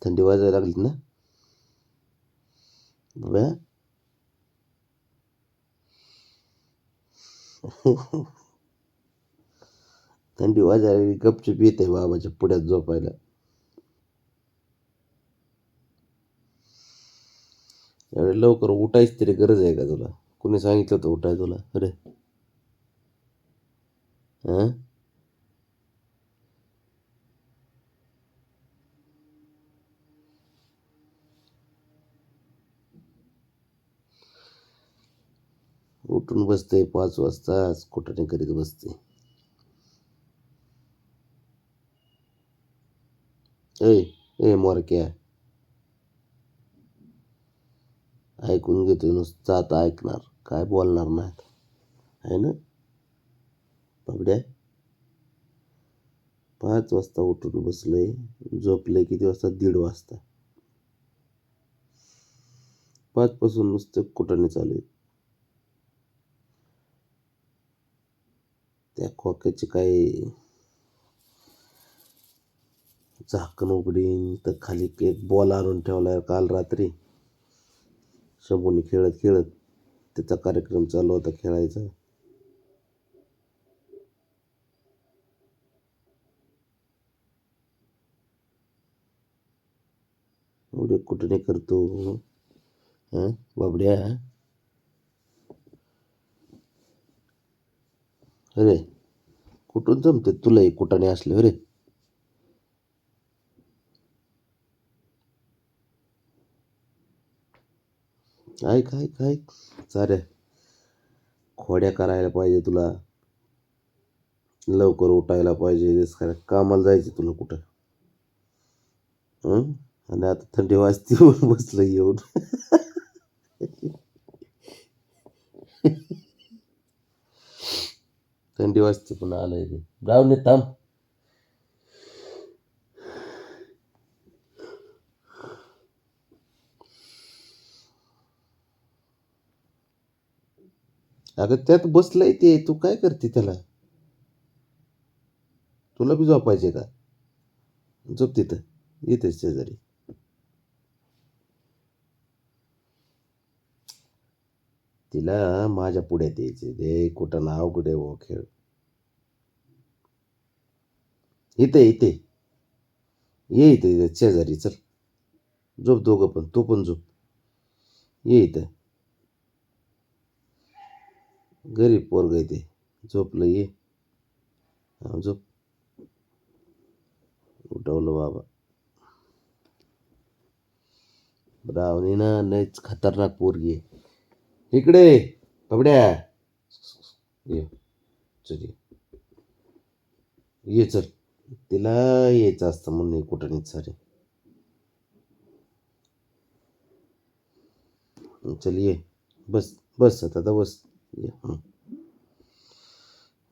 थंडी वाजायला लागली ना बाबा. थंडी वाजायला लागली, गपचूप येते बाबाच्या पुढ्यात झोपायला. एवढे लवकर उठायची तरी गरज आहे का तुला? कुणी सांगितलं होतं उठाय तुला? अरे हां, उठून बसते 5 वाजताच, कुठं नाही करीत बसते. ए ए मोरक्या, ऐकून घेतोय नुसतं, आता ऐकणार काय बोलणार नाहीत आहे ना बाबड्या. 5 वाजता उठून बसले, झोपले किती वाजता? 1:30 वाजता. 5 पासून नुसतं कुठं नाही चालू आहे. त्या खोक्याचे काही झाकण उघडीन तर खाली एक बॉल आणून ठेवलाय काल रात्री. शंभूने खेळत खेळत त्याचा कार्यक्रम चालू होता खेळायचा. एवढे कुठं नाही करतो हां बाबड्या. अरे कुठून जमते तुला हे कुठाने असले? अरे ऐक ऐक ऐक, साऱ्या खोड्या करायला पाहिजे तुला, लवकर उठायला पाहिजे, तेच काय कामाला जायचं तुला कुठं? हं? आणि आता थंडी वाजती येऊन बसलं येऊन. थंडी वाजते पण आलंय ते जाऊन थांब. अगं त्यात बसलंय ते, तू काय करते त्याला? तुला बी झोपायचे का? झोप तिथं, येतेच शेजारी. तिला माझ्या पुढ्यात यायचे ते, कुठं नाव कुठे हो खेळ. इथे इथे ये, इथे शेजारी चल. झोप दोघं पण, तू पण झोप. ये इथं, गरीब पोरग आहे ते, झोपलं ये. हा, झोप. उठवलं बाबा. रावणी ना लयच खतरनाक पोरगी आहे. इकडे बाबड्या, ये चल ये. ये चल. तिला यायचं असतं म्हणून कुठं नाही सारे. चल ये, बस बस आता बस. ये.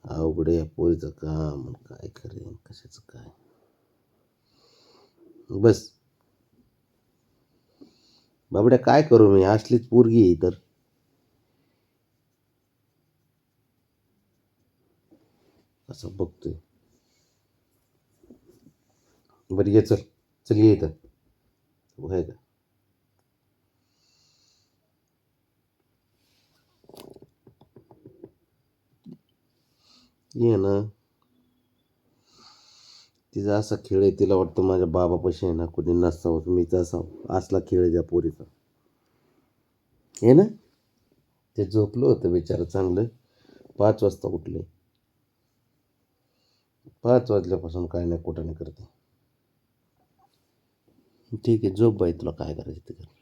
अवघड या पोरीचं काम, काय करेन कशाचं काय. बस बाबड्या, काय करू मी? असलीच पोरगी आहे तर. असं बघतोय. बरं ये चल, चल ये इथं. आहे का? ये ना. तिचा असा खेळ आहे, तिला वाटतं माझ्या बाबापाशी आहे ना कोणी नसावं, मीच असावं. असला खेळ आहे त्या पोरीचा, हे ना. ते झोपलं होतं बिचारं चांगलं, 5 वाजता उठले. 5 वाजल्यापासून काय नाही कुठं नाही करते. ठीक आहे, झोप बाई, तुला काय करायचं ते कर.